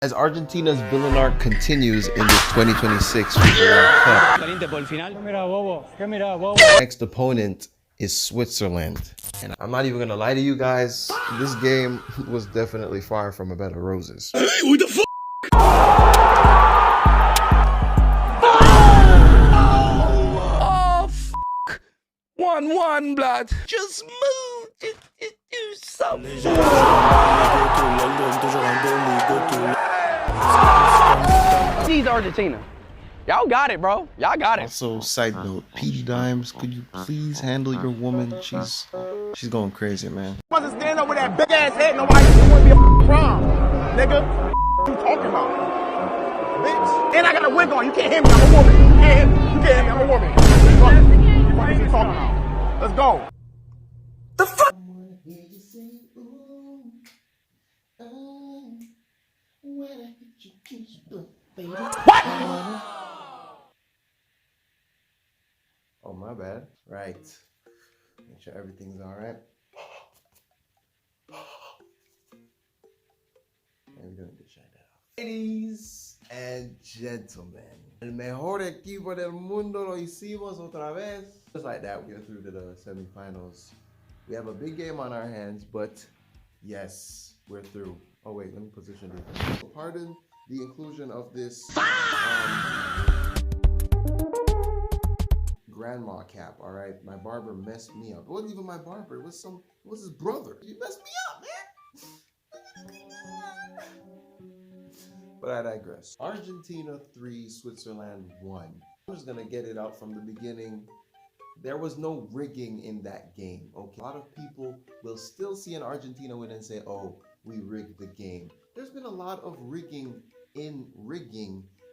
As Argentina's villain arc continues in this 2026 FIFA World Cup, next opponent is Switzerland. And I'm not even gonna lie to you guys, this game was definitely far from a bed of roses. Hey, what the fuck? Oh, fuck. 1-1, blood. Just move. Just do something. These Argentina. Y'all got it, bro. Y'all got it. Also, side note, Petey Dimezz, could you please handle your woman? She's going crazy, man. I wasn't stand up with that big ass head. Nobody wouldn't be a prom, nigga. What you talking about, bitch? And I got a wig on. You can't hear me. I'm a woman. You can't hear me. You can't hear me. I'm a woman. What are you talking about? Let's go. The fuck? What? Oh, my bad. Right. Make sure everything's all right. And we're doing this right now. Ladies and gentlemen, el mejor equipo del mundo lo hicimos otra vez. Just like that, we are through to the semifinals. We have a big game on our hands, but yes, we're through. Oh wait, let me position it. Pardon the inclusion of this grandma cap. All right, my barber messed me up. It wasn't even my barber. It was his brother. He messed me up, man. But I digress. Argentina 3, Switzerland 1. I'm just gonna get it out from the beginning. There was no rigging in that game. Okay, a lot of people will still see an Argentina win and say, "Oh, we rigged the game." There's been a lot of rigging in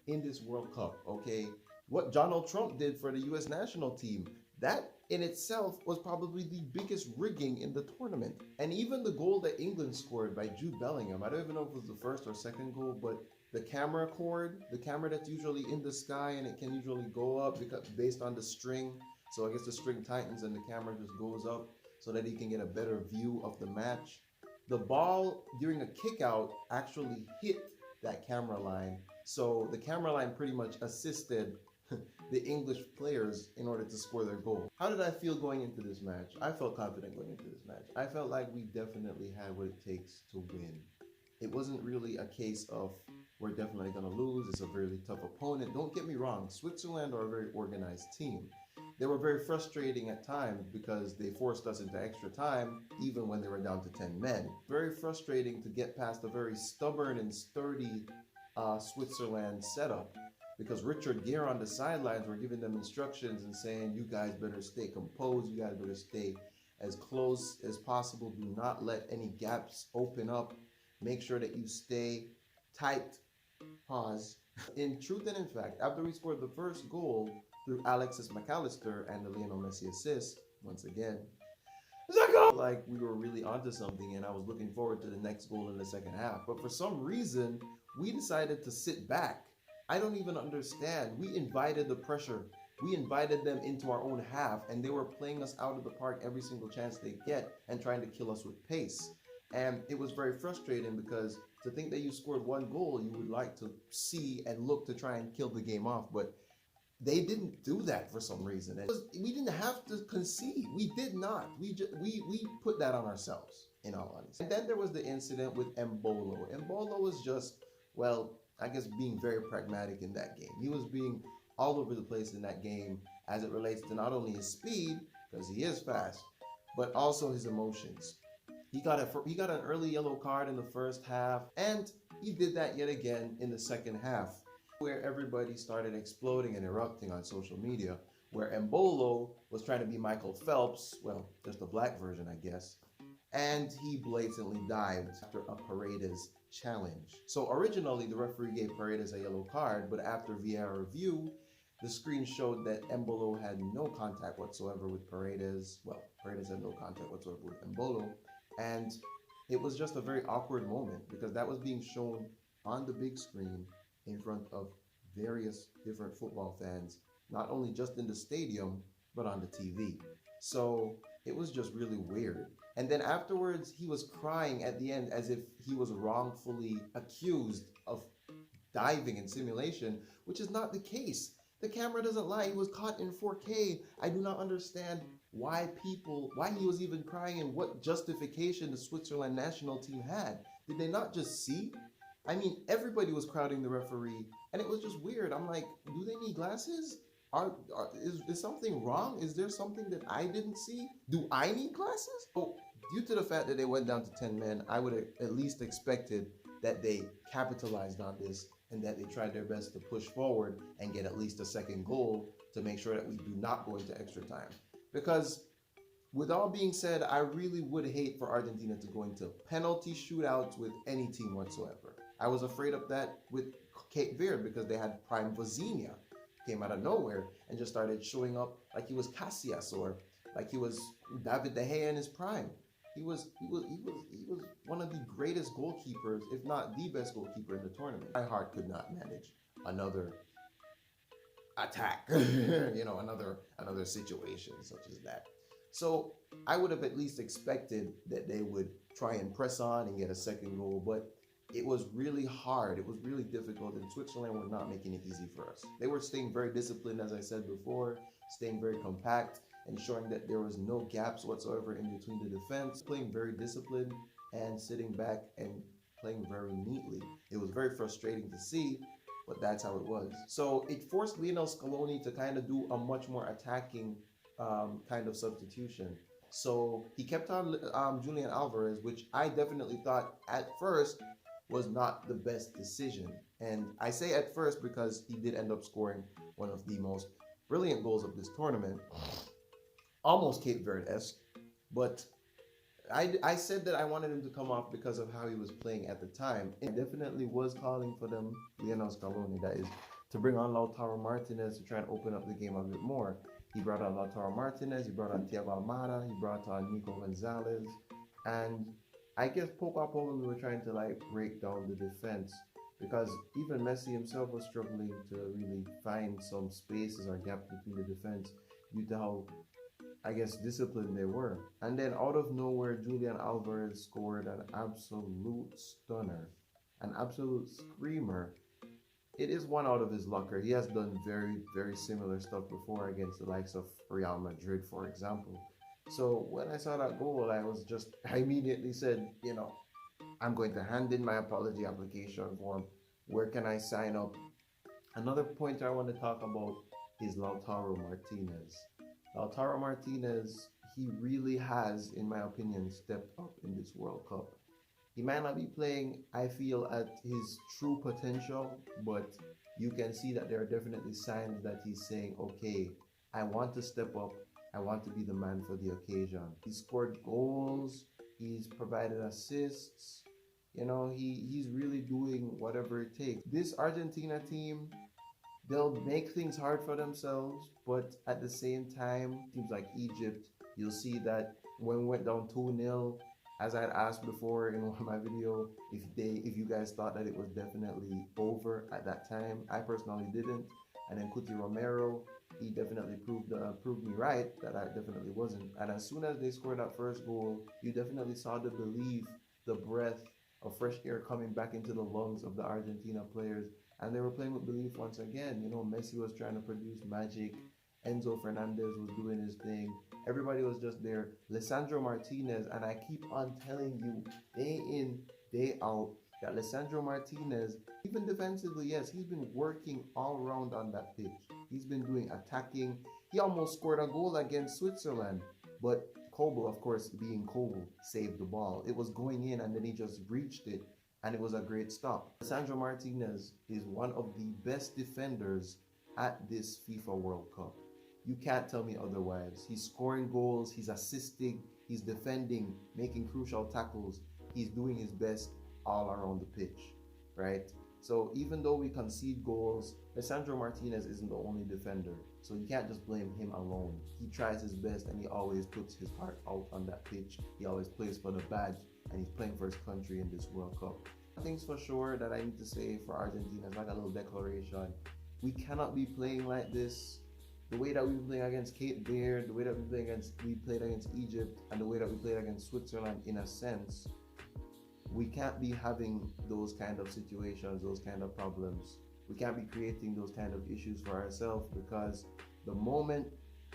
this World Cup. Okay, what Donald Trump did for the U.S. national team, that in itself was probably the biggest rigging in the tournament. And even the goal that England scored by Jude Bellingham, I don't even know if it was the first or second goal, but the camera cord, the camera that's usually in the sky and it can usually go up because based on the string. So I guess the string tightens and the camera just goes up so that you can get a better view of the match. The ball during a kick out actually hit that camera line. So the camera line pretty much assisted the English players in order to score their goal. How did I feel going into this match? I felt confident going into this match. I felt like we definitely had what it takes to win. It wasn't really a case of we're definitely going to lose. It's a really tough opponent. Don't get me wrong. Switzerland are a very organized team. They were very frustrating at times because they forced us into extra time even when they were down to 10 men. Very frustrating to get past a very stubborn and sturdy Switzerland setup because Richard Gere on the sidelines were giving them instructions and saying, you guys better stay composed, you guys better stay as close as possible, do not let any gaps open up, make sure that you stay tight, pause. In truth and in fact, after we scored the first goal through Alexis McAllister and the Lionel Messi assist, once again, like we were really onto something and I was looking forward to the next goal in the second half. But for some reason, we decided to sit back. I don't even understand. We invited the pressure. We invited them into our own half and they were playing us out of the park every single chance they get and trying to kill us with pace. And it was very frustrating because to think that you scored one goal, you would like to see and look to try and kill the game off. But they didn't do that for some reason. We didn't have to concede. We did not. We put that on ourselves, in all honesty. And then there was the incident with Embolo. Embolo was just, well, I guess being very pragmatic in that game. He was being all over the place in that game as it relates to not only his speed, because he is fast, but also his emotions. He got an early yellow card in the first half, and he did that yet again in the second half, where everybody started exploding and erupting on social media, where Embolo was trying to be Michael Phelps, well, just a black version, I guess, and he blatantly dived after a Paredes challenge. So originally, the referee gave Paredes a yellow card, but after VAR review, the screen showed that Embolo had no contact whatsoever with Paredes. Well, Paredes had no contact whatsoever with Embolo, and it was just a very awkward moment because that was being shown on the big screen in front of various different football fans, not only just in the stadium, but on the TV. So it was just really weird. And then afterwards, he was crying at the end as if he was wrongfully accused of diving in simulation, which is not the case. The camera doesn't lie. He was caught in 4K. I do not understand why he was even crying and what justification the Switzerland national team had. Did they not just see? I mean, everybody was crowding the referee, and it was just weird. I'm like, do they need glasses? Is something wrong? Is there something that I didn't see? Do I need glasses? Oh, due to the fact that they went down to 10 men, I would have at least expected that they capitalized on this and that they tried their best to push forward and get at least a second goal to make sure that we do not go into extra time. Because with all being said, I really would hate for Argentina to go into penalty shootouts with any team whatsoever. I was afraid of that with Cape Verde because they had Prime Vozinha, came out of nowhere and just started showing up like he was Casillas or like he was David De Gea in his prime. He was one of the greatest goalkeepers, if not the best goalkeeper in the tournament. My heart could not manage another attack, another situation such as that. So I would have at least expected that they would try and press on and get a second goal, but it was really hard. It was really difficult, and Switzerland were not making it easy for us. They were staying very disciplined, as I said before, staying very compact, ensuring that there was no gaps whatsoever in between the defense, playing very disciplined and sitting back and playing very neatly. It was very frustrating to see, but that's how it was. So it forced Lionel Scaloni to kind of do a much more attacking kind of substitution. So he kept on Julian Alvarez, which I definitely thought at first was not the best decision. And I say at first because he did end up scoring one of the most brilliant goals of this tournament. Almost Cape Verde-esque, but I said that I wanted him to come off because of how he was playing at the time. It definitely was calling for them, Lionel Scaloni, that is, to bring on Lautaro Martinez to try and open up the game a bit more. He brought on Lautaro Martinez, he brought on Thiago Almada, he brought on Nico Gonzalez, and I guess probably we were trying to like break down the defense because even Messi himself was struggling to really find some spaces or gaps between the defense due to how, I guess, disciplined they were. And then out of nowhere, Julian Alvarez scored an absolute stunner, an absolute screamer. It is one out of his locker. He has done very, very similar stuff before against the likes of Real Madrid, for example. So when I saw that goal, I immediately said, I'm going to hand in my apology application form. Where can I sign up? Another point I want to talk about is Lautaro Martinez. Lautaro Martinez, he really has, in my opinion, stepped up in this World Cup. He might not be playing, I feel, at his true potential, but you can see that there are definitely signs that he's saying, okay, I want to step up. I want to be the man for the occasion. He scored goals. He's provided assists. He's really doing whatever it takes. This Argentina team, they'll make things hard for themselves, but at the same time, teams like Egypt, you'll see that when we went down 2-0, as I had asked before in one of my videos, if you guys thought that it was definitely over at that time, I personally didn't. And then Cuti Romero, he definitely proved me right that I definitely wasn't. And as soon as they scored that first goal, you definitely saw the belief, the breath of fresh air coming back into the lungs of the Argentina players. And they were playing with belief once again. Messi was trying to produce magic. Enzo Fernandez was doing his thing. Everybody was just there. Lisandro Martinez, and I keep on telling you day in, day out, that Lisandro Martinez, even defensively, yes, he's been working all around on that pitch. He's been doing attacking. He almost scored a goal against Switzerland, but Kobo, of course, being Kobo, saved the ball. It was going in, and then he just reached it, and it was a great stop. Lisandro Martinez is one of the best defenders at this FIFA World Cup. You can't tell me otherwise. He's scoring goals, he's assisting, he's defending, making crucial tackles. He's doing his best all around the pitch, right? So even though we concede goals, Lisandro Martinez isn't the only defender. So you can't just blame him alone. He tries his best and he always puts his heart out on that pitch. He always plays for the badge and he's playing for his country in this World Cup. Things for sure that I need to say for Argentina is like a little declaration. We cannot be playing like this. The way that we played against Cape Verde, the way that we played against Egypt, and the way that we played against Switzerland, in a sense, We can't be having those kind of situations, those kind of problems. We can't be creating those kind of issues for ourselves, because the moment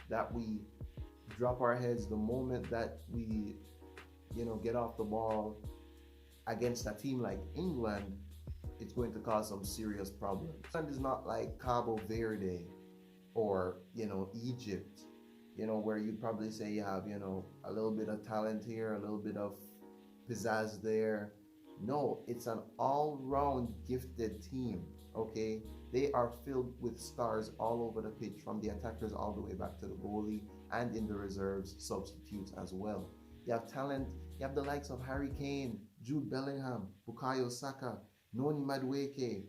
that we drop our heads, the moment that we, get off the ball against a team like England, it's going to cause some serious problems. England is not like Cabo Verde or, Egypt, where you'd probably say you have, a little bit of talent here, a little bit of pizzazz there. No, it's an all-round gifted team, okay? They are filled with stars all over the pitch, from the attackers all the way back to the goalie, and in the reserves, substitutes as well. You have talent, you have the likes of Harry Kane, Jude Bellingham, Bukayo Saka, Noni Madueke,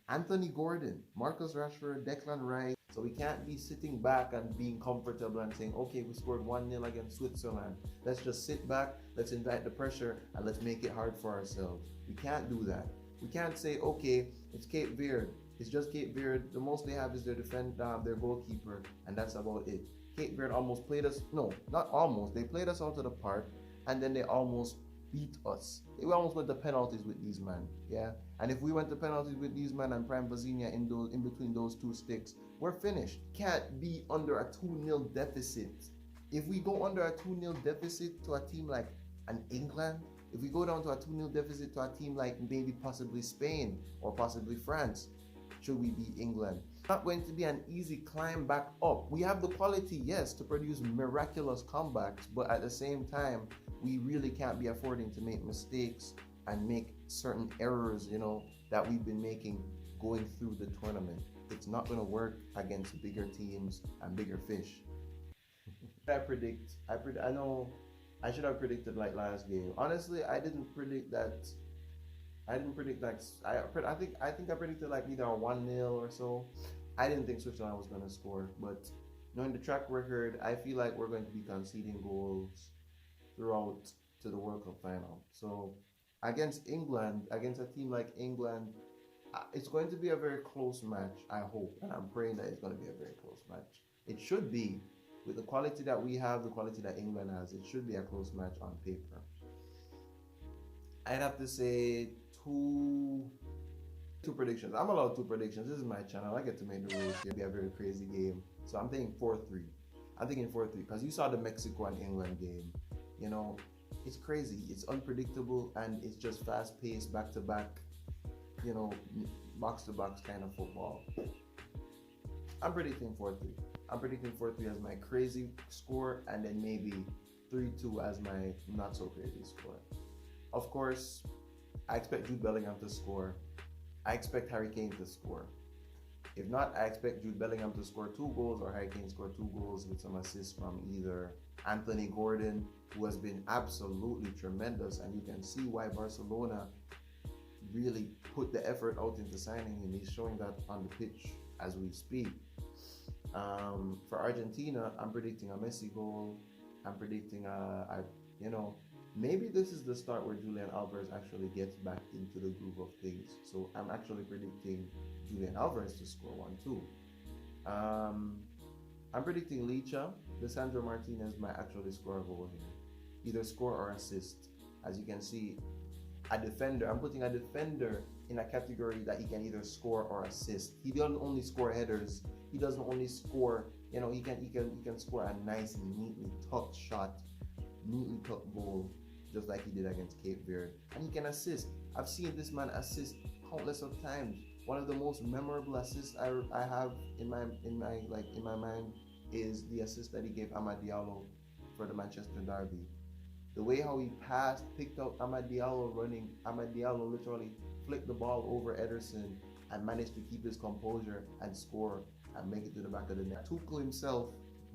Anthony Gordon, Marcus Rashford, Declan Rice. So we can't be sitting back and being comfortable and saying, okay, we scored 1-0 against Switzerland. Let's just sit back, let's invite the pressure, and let's make it hard for ourselves. We can't do that. We can't say, okay, it's Cape Verde. It's just Cape Verde. The most they have is their their goalkeeper, and that's about it. Cape Verde almost played us. No, not almost. They played us out of the park, and then they almost beat us. We almost went to penalties with these men, yeah. And if we went to penalties with these men and Prime Vazinha in between those two sticks, we're finished. Can't be under a 2-0 deficit. If we go under a 2-0 deficit to a team like an England, if we go down to a 2-0 deficit to a team like maybe possibly Spain or possibly France, should we beat England? It's not going to be an easy climb back up. We have the quality, yes, to produce miraculous comebacks, but at the same time, we really can't be affording to make mistakes and make certain errors, that we've been making going through the tournament. It's not going to work against bigger teams and bigger fish. I know I should have predicted like last game. Honestly, I didn't predict that. I think I predicted like either a 1-0 or so. I didn't think Switzerland was going to score, but knowing the track record, I feel like we're going to be conceding goals throughout to the World Cup final. So against England, against a team like England, it's going to be a very close match, I hope, and I'm praying that it's going to be a very close match. It should be. With the quality that we have, the quality that England has, it should be a close match on paper. I'd have to say two predictions. I'm allowed 2 predictions. This is my channel. I get to make the rules here. It'll be a very crazy game. So I'm thinking 4-3. I'm thinking 4-3 because you saw the Mexico and England game. It's crazy. It's unpredictable, and it's just fast-paced, back-to-back, box-to-box kind of football. I'm predicting 4-3. I'm predicting 4-3 as my crazy score, and then maybe 3-2 as my not-so-crazy score. Of course, I expect Jude Bellingham to score. I expect Harry Kane to score. If not, I expect Jude Bellingham to score 2 goals or Harry Kane score 2 goals with some assists from either Anthony Gordon, who has been absolutely tremendous, and you can see why Barcelona really put the effort out into signing him. He's showing that on the pitch as we speak. For Argentina, I'm predicting a Messi goal. I'm predicting maybe this is the start where Julian Alvarez actually gets back into the groove of things. So I'm actually predicting Julian Alvarez to score 1 too. I'm predicting Lisandro Martinez might actually score a goal here. Either score or assist. As you can see, a defender. I'm putting a defender in a category that he can either score or assist. He doesn't only score headers. He doesn't only score, he can score a nice, neatly tucked shot, neatly tucked goal, just like he did against Cape Verde. And he can assist. I've seen this man assist countless of times. One of the most memorable assists I have in my mind is the assist that he gave Amad Diallo for the Manchester derby. The way how he passed, picked out Amad Diallo running. Amad Diallo literally flicked the ball over Ederson and managed to keep his composure and score and make it to the back of the net. Tuchel himself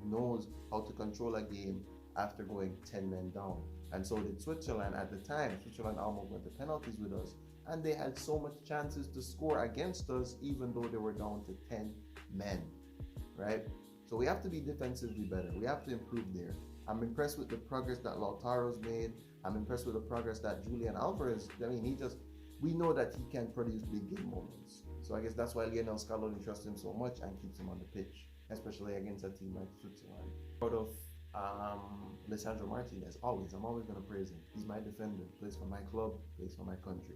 knows how to control a game after going 10 men down. And so did Switzerland at the time. Switzerland almost went to penalties with us, and they had so much chances to score against us even though they were down to 10 men, right? So we have to be defensively better. We have to improve there. I'm impressed with the progress that Lautaro's made. I'm impressed with the progress that Julian Alvarez, we know that he can produce big game moments. So I guess that's why Lionel Scaloni trusts him so much and keeps him on the pitch, especially against a team like Switzerland. Out of Lisandro Martinez. Always. I'm always going to praise him. He's my defender. Plays for my club. Plays for my country.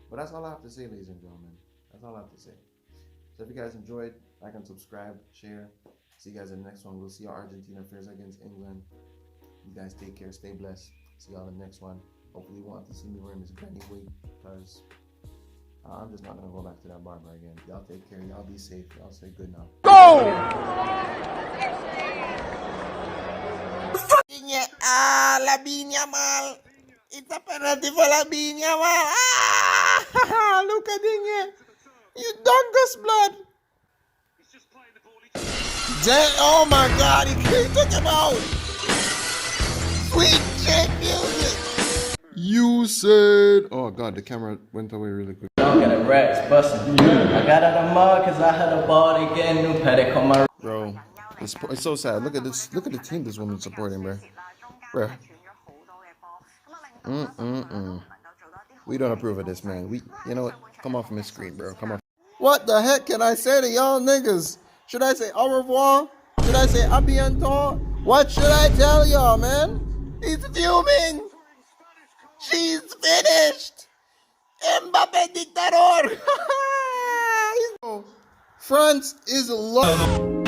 But that's all I have to say, ladies and gentlemen. That's all I have to say. So if you guys enjoyed, like and subscribe, share. See you guys in the next one. We'll see how Argentina fares against England. You guys take care. Stay blessed. See y'all in the next one. Hopefully you won't have to see me wearing this granny wig because I'm just not going to go back to that barber again. Y'all take care. Y'all be safe. Y'all stay good now. Go! Labinia mal. It's a penalty for Labinia mal. Ah, look at it. You dungus blood. Oh my God, he took him out. Sweet shit music. You said, oh God, the camera went away really quick. Don't get it right, it's bustin'. I got out of mud cause I had a body getting new paddock on my. Bro, it's so sad. Look at this. Look at the team this woman's supporting, bro. Bro. We don't approve of this, man. You know what? Come off my screen, bro. Come on. What the heck can I say to y'all niggas? Should I say au revoir? Should I say à bientôt? What should I tell y'all, man? He's fuming. She's finished. Mbappe dictador. France is love.